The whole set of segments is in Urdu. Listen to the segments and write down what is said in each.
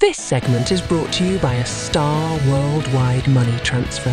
This segment is brought to you by a Star Worldwide Money Transfer.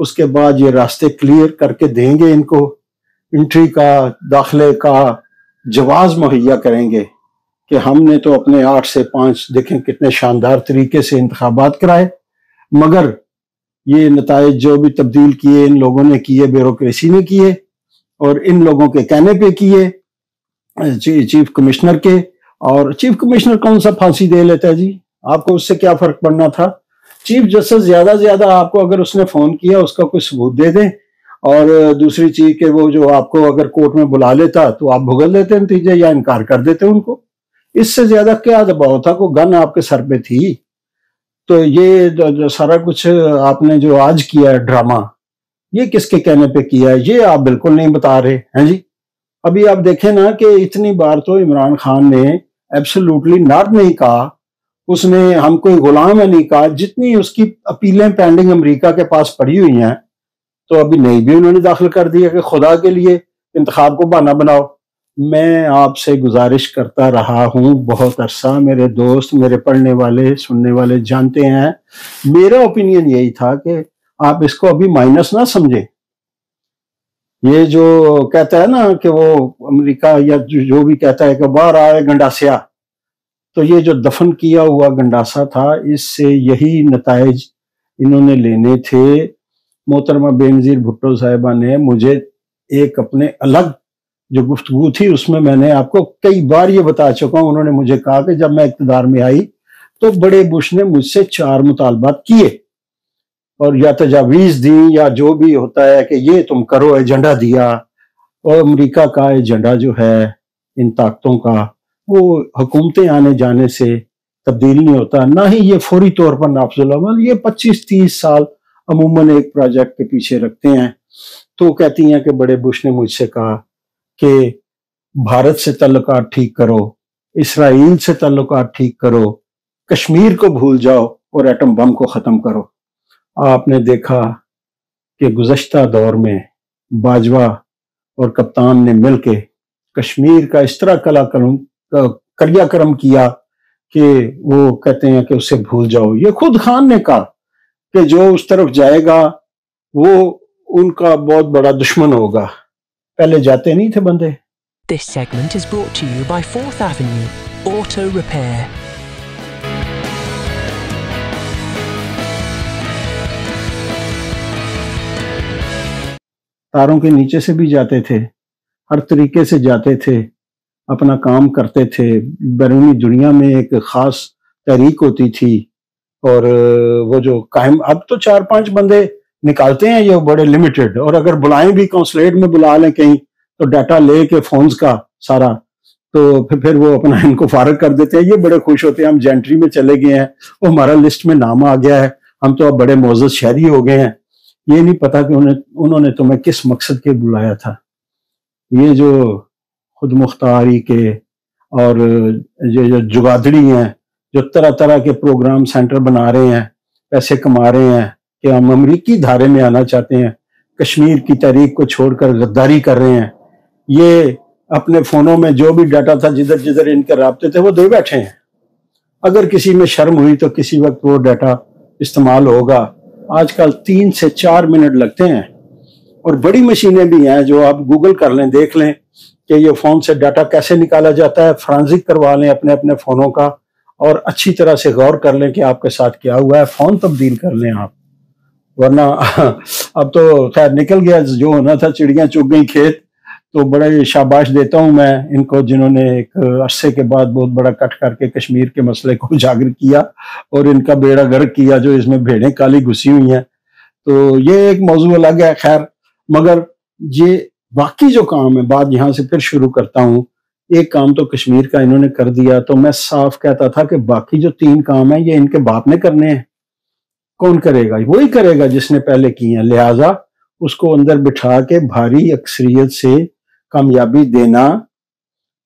اس کے بعد یہ راستے کلیئر کر کے دیں گے، ان کو انٹری کا، داخلے کا جواز مہیا کریں گے کہ ہم نے تو اپنے 8 سے 5 دیکھیں کتنے شاندار طریقے سے انتخابات کرائے، مگر یہ نتائج جو بھی تبدیل کیے ان لوگوں نے کیے، بیوروکریسی نے کیے، اور ان لوگوں کے کہنے پہ کیے، چیف کمشنر کے۔ اور چیف کمشنر کون سا پھانسی دے لیتا ہے جی؟ آپ کو اس سے کیا فرق پڑنا تھا؟ چیف جسٹس زیادہ زیادہ آپ کو اگر اس نے فون کیا اس کا کوئی ثبوت دے دیں، اور دوسری چیز کہ وہ جو آپ کو اگر کورٹ میں بلا لیتا تو آپ بھگت لیتے نتیجے یا انکار کر دیتے ان کو۔ اس سے زیادہ کیا دباؤ تھا؟ کوئی گن آپ کے سر پہ تھی؟ تو یہ جو سارا کچھ آپ نے جو آج کیا ہے ڈرامہ، یہ کس کے کہنے پہ کیا ہے؟ یہ آپ بالکل نہیں بتا رہے ہیں جی۔ ابھی آپ دیکھیں نا کہ اتنی بار تو عمران خان نے ایبسولوٹلی ناٹ نہیں کہا، اس نے ہم کوئی غلام ہے نہیں کہا، جتنی اس کی اپیلیں پینڈنگ امریکہ کے پاس پڑی ہوئی ہیں تو ابھی نئی بھی انہوں نے داخل کر دیا کہ خدا کے لیے انتخاب کو بہانہ بناؤ۔ میں آپ سے گزارش کرتا رہا ہوں بہت عرصہ، میرے دوست، میرے پڑھنے والے سننے والے جانتے ہیں، میرا اوپینین یہی تھا کہ آپ اس کو ابھی مائنس نہ سمجھیں۔ یہ جو کہتا ہے نا کہ وہ امریکہ یا جو بھی کہتا ہے کہ باہر آئے گنڈاسیا، تو یہ جو دفن کیا ہوا گنڈاسا تھا، اس سے یہی نتائج انہوں نے لینے تھے۔ محترمہ بے نظیر بھٹو صاحبہ نے مجھے ایک اپنے الگ جو گفتگو تھی اس میں نے آپ کو کئی بار یہ بتا چکا ہوں، انہوں نے مجھے کہا کہ جب میں اقتدار میں آئی تو بڑے بش نے مجھ سے 4 مطالبات کیے اور یا تجاویز دی یا جو بھی ہوتا ہے کہ یہ تم کرو، ایجنڈا دیا، اور امریکہ کا ایجنڈا جو ہے ان طاقتوں کا وہ حکومتیں آنے جانے سے تبدیل نہیں ہوتا، نہ ہی یہ فوری طور پر نافذ العمل، یہ 25-30 سال عموماً ایک پروجیکٹ کے پیچھے رکھتے ہیں۔ تو کہتی ہیں کہ بڑے بش نے مجھ سے کہا کہ بھارت سے تعلقات ٹھیک کرو، اسرائیل سے تعلقات ٹھیک کرو، کشمیر کو بھول جاؤ اور ایٹم بم کو ختم کرو۔ آپ نے دیکھا کہ گزشتہ دور میں باجوہ اور کپتان نے مل کے کشمیر کا اس طرح کریا کرم کیا کہ وہ کہتے ہیں کہ اسے بھول جاؤ۔ یہ خود خان نے کہا کہ جو اس طرف جائے گا وہ ان کا بہت بڑا دشمن ہوگا، پہلے جاتے نہیں تھے بندے۔ This segment is brought to you by 4th Avenue Auto Repair. تاروں کے نیچے سے بھی جاتے تھے، ہر طریقے سے جاتے تھے، اپنا کام کرتے تھے، بیرونی دنیا میں ایک خاص تحریک ہوتی تھی، اور وہ جو قائم اب تو 4-5 بندے نکالتے ہیں یہ بڑے لمیٹڈ، اور اگر بلائیں بھی کونسلیٹ میں بلا لیں کہیں تو ڈیٹا لے کے فونز کا سارا، تو پھر وہ اپنا ان کو فارغ کر دیتے ہیں۔ یہ بڑے خوش ہوتے ہیں ہم جینٹری میں چلے گئے ہیں، وہ ہمارا لسٹ میں نام آ گیا ہے، ہم تو اب بڑے معزز شہری ہو گئے ہیں۔ یہ نہیں پتا کہ انہوں نے تمہیں کس مقصد کے بلایا تھا۔ یہ جو خود مختاری کے اور یہ جو جگادڑی ہیں، جو طرح طرح کے پروگرام سینٹر بنا رہے ہیں، پیسے کما رہے ہیں کہ ہم امریکی دھارے میں آنا چاہتے ہیں، کشمیر کی تحریک کو چھوڑ کر غداری کر رہے ہیں، یہ اپنے فونوں میں جو بھی ڈاٹا تھا جدھر جدھر ان کے رابطے تھے وہ دے بیٹھے ہیں۔ اگر کسی میں شرم ہوئی تو کسی وقت وہ ڈاٹا استعمال ہوگا۔ آج کل 3 سے 4 منٹ لگتے ہیں، اور بڑی مشینیں بھی ہیں جو آپ گوگل کر لیں، دیکھ لیں کہ یہ فون سے ڈاٹا کیسے نکالا جاتا ہے، فرانزک کروا لیں اپنے اپنے فونوں کا، اور اچھی طرح سے غور کر لیں کہ آپ کے ساتھ کیا ہوا ہے، فون تبدیل کر لیں آپ، ورنہ اب تو خیر نکل گیا، جو ہونا تھا چڑیاں چگ گئی کھیت۔ تو بڑے شاباش دیتا ہوں میں ان کو جنہوں نے ایک عرصے کے بعد بہت بڑا کٹ کر کے کشمیر کے مسئلے کو اجاگر کیا اور ان کا بیڑا غرق کیا، جو اس میں بھیڑیں کالی گھسی ہوئی ہیں۔ تو یہ ایک موضوع الگ ہے، خیر، مگر یہ باقی جو کام ہے، بات یہاں سے پھر شروع کرتا ہوں۔ ایک کام تو کشمیر کا انہوں نے کر دیا، تو میں صاف کہتا تھا کہ باقی جو 3 کام ہیں یہ ان کے باپ نے کرنے ہیں۔ کون کرے گا؟ وہی کرے گا جس نے پہلے کی ہیں، لہٰذا اس کو اندر بٹھا کے بھاری اکثریت سے کامیابی دینا،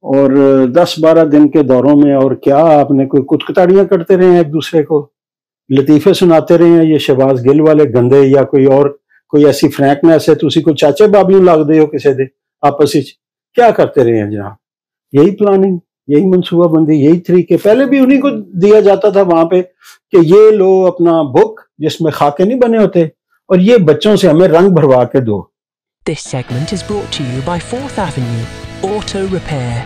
اور 10-12 دن کے دوروں میں اور کیا آپ نے کوئی کتکتاڑیاں کرتے رہے ہیں، ایک دوسرے کو لطیفے سناتے رہے ہیں، یہ شہباز گل والے گندے، یا کوئی اور کوئی ایسی فرینکنیس ہے تو اسی کو چاچے بابیوں لاگ دے ہو کسی دے آپس کیا کرتے رہے ہیں جناب؟ یہی پلاننگ، یہی منصوبہ بندی، یہی طریقے پہلے بھی انہی کو دیا جاتا تھا وہاں پہ کہ یہ لو اپنا بک جس میں خاکے نہیں بنے ہوتے، اور یہ بچوں سے ہمیں رنگ بھروا کے دو. This segment is brought to you by 4th Avenue Auto Repair.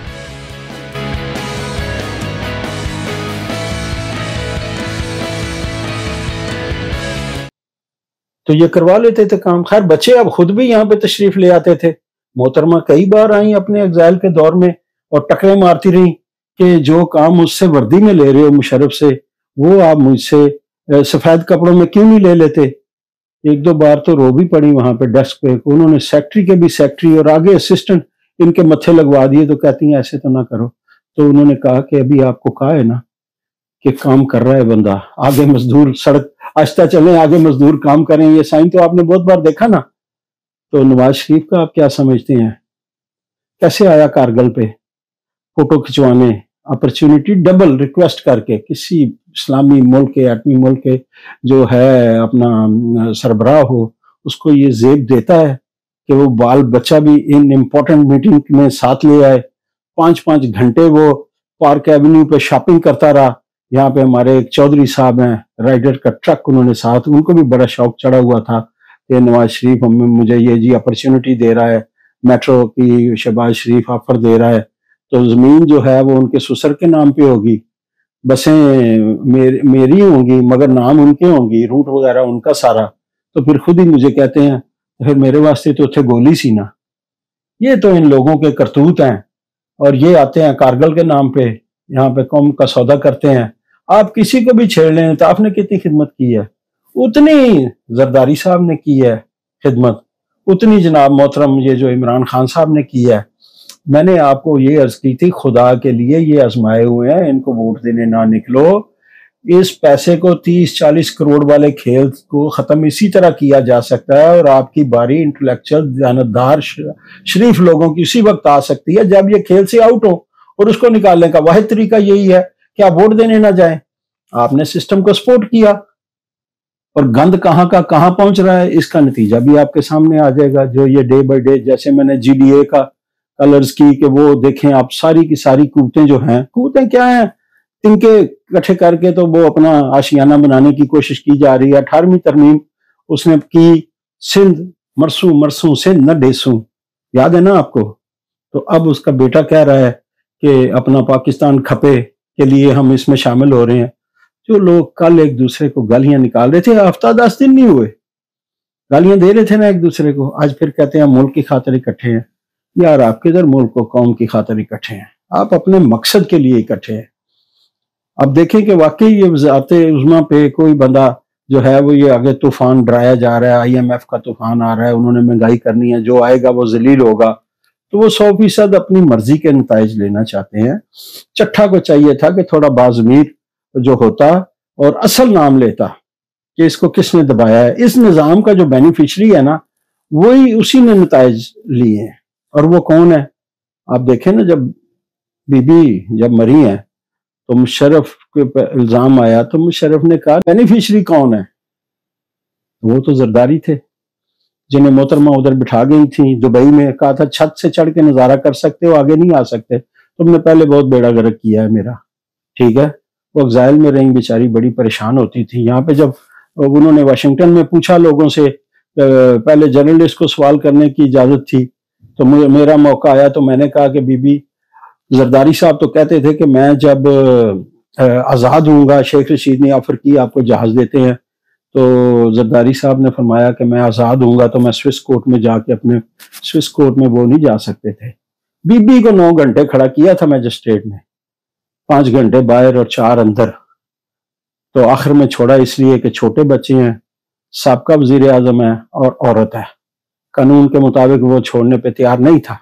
تو یہ کروا لیتے تھے کام. خیر بچے اب خود بھی یہاں پہ تشریف لے آتے تھے. محترمہ کئی بار آئیں اپنے ایگزائل کے دور میں اور ٹکرے مارتی رہیں کہ جو کام مجھ سے وردی میں لے رہے ہو مشرف سے، وہ آپ مجھ سے سفید کپڑوں میں کیوں نہیں لے لیتے. ایک دو بار تو رو بھی پڑی وہاں پہ ڈیسک پہ. انہوں نے سیکٹری کے بھی سیکٹری اور آگے اسسٹنٹ ان کے متھے لگوا دیے. تو کہتی ہیں ایسے تو نہ کرو. تو انہوں نے کہا کہ ابھی آپ کو کہا ہے نا کہ کام کر رہا ہے بندہ، آگے مزدور سڑک آہستہ چلیں، آگے مزدور کام کریں. یہ سائن تو آپ نے بہت بار دیکھا نا. تو نواز شریف کا آپ کیا سمجھتے ہیں؟ کیسے آیا کارگل پہ فوٹو کھچوانے؟ اپرچونٹی ڈبل ریکویسٹ کر کے کسی اسلامی ملک کے ایٹمی ملک کے جو ہے اپنا سربراہ ہو، اس کو یہ زیب دیتا ہے کہ وہ بال بچہ بھی ان امپورٹنٹ میٹنگ میں ساتھ لے آئے. 5 گھنٹے وہ پارک ایونیو پہ شاپنگ کرتا رہا. یہاں پہ ہمارے ایک چودھری صاحب ہیں، رائڈر کا ٹرک انہوں نے ساتھ، ان کو بھی بڑا شوق چڑھا ہوا تھا کہ نواز شریف مجھے یہ جی اپرچونٹی دے رہا ہے، میٹرو کی شہباز شریف آفر دے رہا ہے، تو زمین جو ہے وہ ان کے سسر کے نام پہ ہوگی، بسیں میری ہوں گی مگر نام ان کے ہوں گی، روٹ وغیرہ ان کا سارا. تو پھر خود ہی مجھے کہتے ہیں پھر میرے واسطے تو اتنے گولی سی نا. یہ تو ان لوگوں کے کرتوت ہیں. اور یہ آتے ہیں کارگل کے نام پہ، یہاں پہ قوم کا سودا کرتے ہیں. آپ کسی کو بھی چھیڑ لیں تو آپ نے کتنی خدمت کی ہے، اتنی زرداری صاحب نے کی ہے خدمت، اتنی جناب محترم یہ جو عمران خان صاحب نے کی ہے. میں نے آپ کو یہ عرض کی تھی خدا کے لیے یہ آزمائے ہوئے ہیں، ان کو ووٹ دینے نہ نکلو. اس پیسے کو 30-40 کروڑ والے کھیل کو ختم اسی طرح کیا جا سکتا ہے، اور آپ کی باری انٹلیکچوئل دیانتدار شریف لوگوں کی اسی وقت آ سکتی ہے جب یہ کھیل سے آؤٹ ہو. اور اس کو نکالنے کا واحد طریقہ یہی ہے کہ آپ ووٹ دینے نہ جائیں. آپ نے سسٹم کو سپورٹ کیا اور گند کہاں کا کہاں پہنچ رہا ہے اس کا نتیجہ بھی آپ کے سامنے آ جائے گا. جو یہ ڈے بائی ڈے جیسے میں نے جی ڈی اے کا کلرز کی کہ وہ دیکھیں آپ ساری کی ساری قوتیں جو ہیں، قوتیں کیا ہیں ان کے اکٹھے کر کے تو وہ اپنا آشیانہ بنانے کی کوشش کی جا رہی ہے. 18ویں ترمیم اس نے کی، سندھ مرسوں سندھ نہ ڈیسوں، یاد ہے نا آپ کو. تو اب اس کا بیٹا کہہ رہا ہے کہ اپنا پاکستان کھپے کے لیے ہم اس میں شامل ہو رہے ہیں. جو لوگ کل ایک دوسرے کو گالیاں نکال رہے تھے، ہفتہ 10 دن نہیں ہوئے گالیاں دے رہے تھے نا ایک دوسرے کو، آج پھر کہتے ہیں ملک کی خاطر اکٹھے ہیں. یار آپ کدھر ملک کو قوم کی خاطر اکٹھے ہیں، آپ اپنے مقصد کے لیے اکٹھے ہیں. اب دیکھیں کہ واقعی یہ وزارت عظمیٰ پہ کوئی بندہ جو ہے وہ یہ آگے طوفان ڈرایا جا رہا ہے، IMF کا طوفان آ رہا ہے، انہوں نے مہنگائی کرنی ہے، جو آئے گا وہ ذلیل ہوگا. تو وہ 100% اپنی مرضی کے نتائج لینا چاہتے ہیں. چٹھا کو چاہیے تھا کہ تھوڑا باضمیر جو ہوتا اور اصل نام لیتا کہ اس کو کس نے دبایا ہے. اس نظام کا جو بینیفیشری ہے نا وہی اسی نے نتائج لیے ہیں. اور وہ کون ہے؟ آپ دیکھیں نا، جب بی بی جب مری ہیں تو مشرف کے الزام آیا تو مشرف نے کہا بینیفیشری کون ہے؟ وہ تو زرداری تھے جنہیں محترمہ ادھر بٹھا گئی تھیں دبئی میں. کہا تھا چھت سے چڑھ کے نظارہ کر سکتے ہو، آگے نہیں آ سکتے، تم نے پہلے بہت بیڑا گرک کیا ہے میرا. ٹھیک ہے، وہ ایگزائل میں رہیں بیچاری، بڑی پریشان ہوتی تھی. یہاں پہ جب انہوں نے واشنگٹن میں پوچھا لوگوں سے، پہلے جرنلسٹ کو سوال کرنے کی اجازت تھی، تو میرا موقع آیا تو میں نے کہا کہ بی بی زرداری صاحب تو کہتے تھے کہ میں جب آزاد ہوں گا، شیخ رشید نے آفر کی آپ کو جہاز دیتے ہیں، تو زرداری صاحب نے فرمایا کہ میں آزاد ہوں گا تو میں سوئس کورٹ میں جا کے اپنے سوئس کورٹ میں وہ نہیں جا سکتے تھے. بی بی کو 9 گھنٹے کھڑا کیا تھا میجسٹریٹ نے، 5 گھنٹے باہر اور 4 اندر. تو آخر میں چھوڑا اس لیے کہ چھوٹے بچے ہیں، سابقہ وزیر اعظم ہے اور عورت ہے. قانون کے مطابق وہ چھوڑنے پہ تیار نہیں تھا.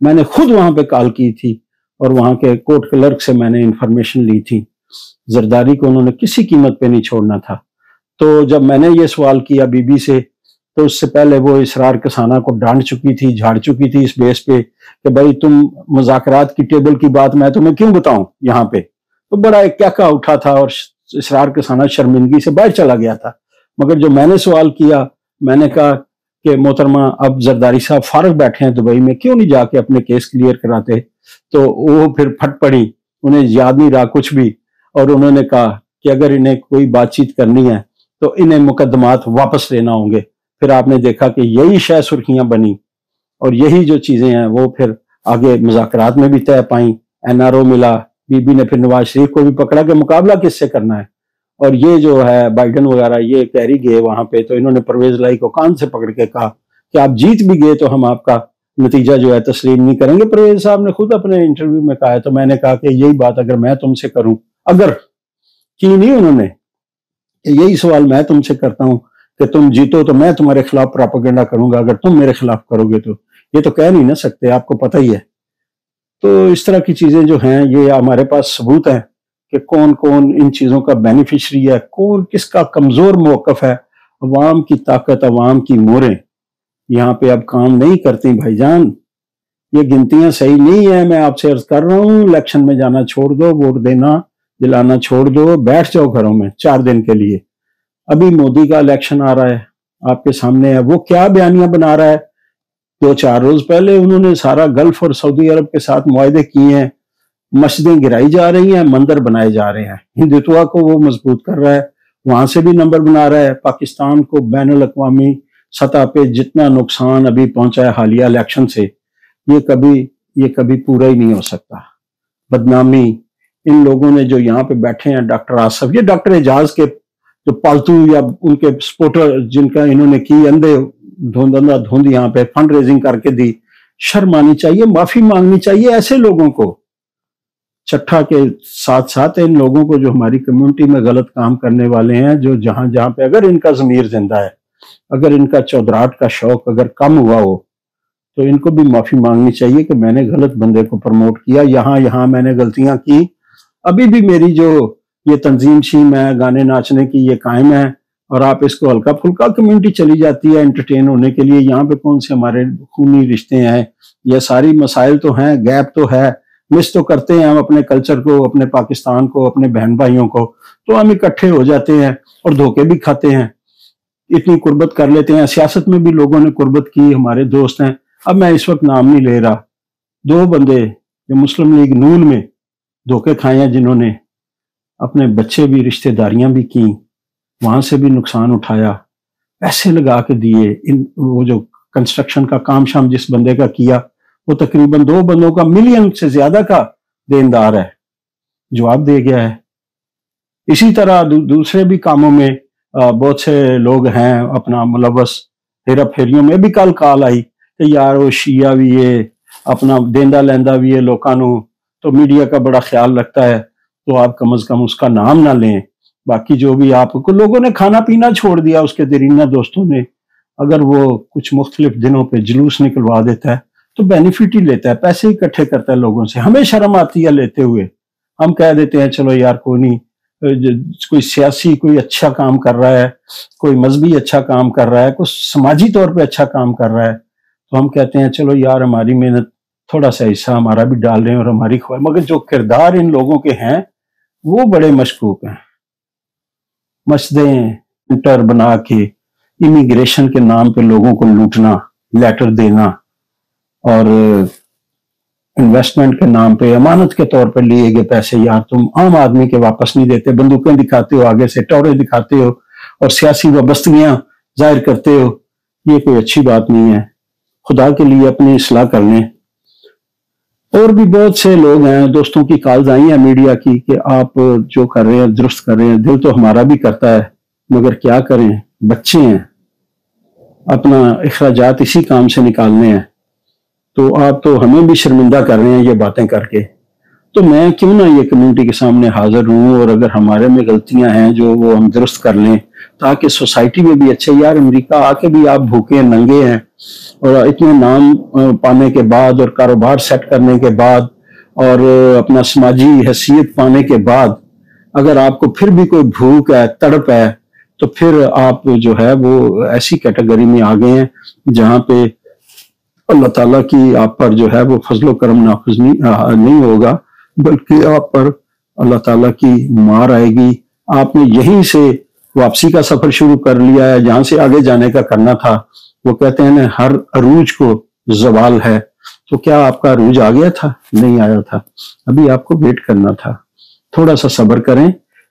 میں نے خود وہاں پہ کال کی تھی اور وہاں کے کورٹ کلرک سے میں نے انفارمیشن لی تھی. زرداری کو انہوں نے کسی قیمت پہ نہیں چھوڑنا تھا. تو جب میں نے یہ سوال کیا بی بی سے تو اس سے پہلے وہ اسرار کسانہ کو ڈانٹ چکی تھی، جھاڑ چکی تھی اس بیس پہ کہ بھائی تم مذاکرات کی ٹیبل کی بات میں تمہیں کیوں بتاؤں یہاں پہ. تو بڑا ایک کیا اٹھا تھا اور اسرار کسانہ شرمندگی سے باہر چلا گیا تھا. مگر جو میں نے سوال کیا، میں نے کہا کہ محترمہ اب زرداری صاحب فارغ بیٹھے ہیں دبئی میں، کیوں نہیں جا کے اپنے کیس کلیئر کراتے؟ تو وہ پھر پھٹ پڑی، انہیں یاد نہیں رہا کچھ بھی، اور انہوں نے کہا کہ اگر انہیں کوئی بات چیت کرنی ہے تو انہیں مقدمات واپس لینا ہوں گے. پھر آپ نے دیکھا کہ یہی شہ سرخیاں بنی اور یہی جو چیزیں ہیں وہ پھر آگے مذاکرات میں بھی طے پائیں. NRO ملا, بی بی نے پھر نواز شریف کو بھی پکڑا کہ مقابلہ کس سے کرنا ہے, اور یہ جو ہے بائیڈن وغیرہ یہ کہہ گئے وہاں پہ, تو انہوں نے پرویز لائی کو کان سے پکڑ کے کہا کہ آپ جیت بھی گئے تو ہم آپ کا نتیجہ جو ہے تسلیم نہیں کریں گے. پرویز صاحب نے خود اپنے انٹرویو میں کہا ہے, تو میں نے کہا کہ یہی بات اگر میں تم سے کروں, اگر کی نہیں انہوں نے, یہی سوال میں تم سے کرتا ہوں کہ تم جیتو تو میں تمہارے خلاف پراپیگنڈا کروں گا, اگر تم میرے خلاف کرو گے تو یہ تو کہہ نہیں نہ سکتے, آپ کو پتہ ہی ہے. تو اس طرح کی چیزیں جو ہیں یہ ہمارے پاس ثبوت ہیں کہ کون کون ان چیزوں کا بینیفیشری ہے, کون کس کا کمزور موقف ہے. عوام کی طاقت, عوام کی موریں یہاں پہ اب کام نہیں کرتی بھائی جان. یہ گنتیاں صحیح نہیں ہیں, میں آپ سے عرض کر رہا ہوں. الیکشن میں جانا چھوڑ دو, ووٹ دینا دلانا چھوڑ دو, بیٹھ جاؤ گھروں میں 4 دن کے لیے. ابھی مودی کا الیکشن آ رہا ہے آپ کے سامنے ہے, وہ کیا بیانیاں بنا رہا ہے. 2-4 روز پہلے انہوں نے سارا گلف اور سعودی عرب کے ساتھ معاہدے کیے ہیں, مسجدیں گرائی جا رہی ہیں, مندر بنائے جا رہے ہیں. ہندوتوا کو وہ مضبوط کر رہا ہے, وہاں سے بھی نمبر بنا رہا ہے. پاکستان کو بین الاقوامی سطح پہ جتنا نقصان ابھی پہنچا ہے حالیہ الیکشن سے, یہ کبھی پورا ہی نہیں ہو سکتا. بدنامی ان لوگوں نے جو یہاں پہ بیٹھے ہیں, ڈاکٹر آصف, یہ ڈاکٹر اعجاز کے جو پالتو یا ان کے سپورٹر جن کا انہوں نے کی اندھے دھند یہاں پہ فنڈ ریزنگ کر کے دی, شرم آنی چاہیے, معافی مانگنی چاہیے ایسے لوگوں کو. چٹھا کے ساتھ ساتھ ان لوگوں کو جو ہماری کمیونٹی میں غلط کام کرنے والے ہیں, جو جہاں پہ اگر ان کا ضمیر زندہ ہے, اگر ان کا چودراہٹ کا شوق اگر کم ہوا ہو, تو ان کو بھی معافی مانگنی چاہیے کہ میں نے غلط بندے کو پروموٹ کیا, یہاں میں نے غلطیاں کی. ابھی بھی میری جو یہ تنظیم شیم ہے گانے ناچنے کی یہ قائم ہے, اور آپ اس کو ہلکا پھلکا کمیونٹی چلی جاتی ہے انٹرٹین ہونے کے لیے. یہاں پہ کون سے ہمارے خونی رشتے ہیں, یہ ساری مسائل تو ہیں, گیپ تو ہے, مس تو کرتے ہیں ہم اپنے کلچر کو, اپنے پاکستان کو, اپنے بہن بھائیوں کو, تو ہم اکٹھے ہو جاتے ہیں اور دھوکے بھی کھاتے ہیں, اتنی قربت کر لیتے ہیں. سیاست میں بھی لوگوں نے قربت کی, ہمارے دوست ہیں, اب میں اس وقت نام نہیں لے رہا, 2 بندے جو مسلم لیگ نون میں دھوکے کھائے ہیں, جنہوں نے اپنے بچے بھی رشتہ داریاں بھی کی, وہاں سے بھی نقصان اٹھایا, پیسے لگا کے دیے. وہ جو کنسٹرکشن کا کام شام جس بندے کا کیا, وہ تقریباً 2 بندوں کا ملین سے زیادہ کا دیندار ہے, جواب دے گیا ہے. اسی طرح دوسرے بھی کاموں میں بہت سے لوگ ہیں اپنا ملوث, ہیرا پھیریوں میں. بھی کل کال آئی کہ یار وہ شیعہ بھی ہے, اپنا دیندہ لیندہ بھی ہے لوکاں نو, تو میڈیا کا بڑا خیال رکھتا ہے, تو آپ کم از کم اس کا نام نہ لیں. باقی جو بھی آپ کو لوگوں نے کھانا پینا چھوڑ دیا, اس کے دیرینہ دوستوں نے, اگر وہ کچھ مختلف دنوں پہ جلوس نکلوا دیتا ہے تو بینیفٹ ہی لیتا ہے, پیسے اکٹھے کرتا ہے لوگوں سے. ہمیں شرم آتی ہے لیتے ہوئے, ہم کہہ دیتے ہیں چلو یار کوئی نہیں, کوئی سیاسی کوئی اچھا کام کر رہا ہے, کوئی مذہبی اچھا کام کر رہا ہے, کوئی سماجی طور پہ اچھا کام کر رہا ہے, تو ہم کہتے ہیں چلو یار ہماری محنت تھوڑا سا حصہ ہمارا بھی ڈال رہے ہیں اور ہماری خواہش. مگر جو کردار ان لوگوں کے ہیں وہ بڑے مشکوک ہیں. مسجدیں انٹر بنا کے امیگریشن کے نام پہ لوگوں کو لوٹنا, لیٹر دینا, اور انویسٹمنٹ کے نام پہ امانت کے طور پہ لیے گئے پیسے یار تم عام آدمی کے واپس نہیں دیتے, بندوقیں دکھاتے ہو آگے سے, ٹورے دکھاتے ہو اور سیاسی وابستگیاں ظاہر کرتے ہو. یہ کوئی اچھی بات نہیں ہے. خدا کے لیے اپنی اصلاح کر لیں. اور بھی بہت سے لوگ ہیں, دوستوں کی کالز آئی ہیں میڈیا کی کہ آپ جو کر رہے ہیں درست کر رہے ہیں, دل تو ہمارا بھی کرتا ہے, مگر کیا کریں, بچے ہیں, اپنا اخراجات اسی کام سے نکالنے ہیں, تو آپ تو ہمیں بھی شرمندہ کر رہے ہیں یہ باتیں کر کے. تو میں کیوں نہ یہ کمیونٹی کے سامنے حاضر ہوں, اور اگر ہمارے میں غلطیاں ہیں جو وہ ہم درست کر لیں, تاکہ سوسائٹی میں بھی اچھے. یار امریکہ آ کے بھی آپ بھوکے ننگے ہیں, اور اتنے نام پانے کے بعد اور کاروبار سیٹ کرنے کے بعد اور اپنا سماجی حیثیت پانے کے بعد, اگر آپ کو پھر بھی کوئی بھوک ہے, تڑپ ہے, تو پھر آپ جو ہے وہ ایسی کیٹیگری میں آ گئے ہیں جہاں پہ اللہ تعالیٰ کی آپ پر جو ہے وہ فضل و کرم نافذ نہیں ہوگا, بلکہ آپ پر اللہ تعالیٰ کی مار آئے گی. آپ نے یہیں سے واپسی کا سفر شروع کر لیا ہے, جہاں سے آگے جانے کا کرنا تھا. وہ کہتے ہیں نا ہر عروج کو زوال ہے, تو کیا آپ کا عروج آ گیا تھا؟ نہیں آیا تھا, ابھی آپ کو ویٹ کرنا تھا. تھوڑا سا صبر کریں,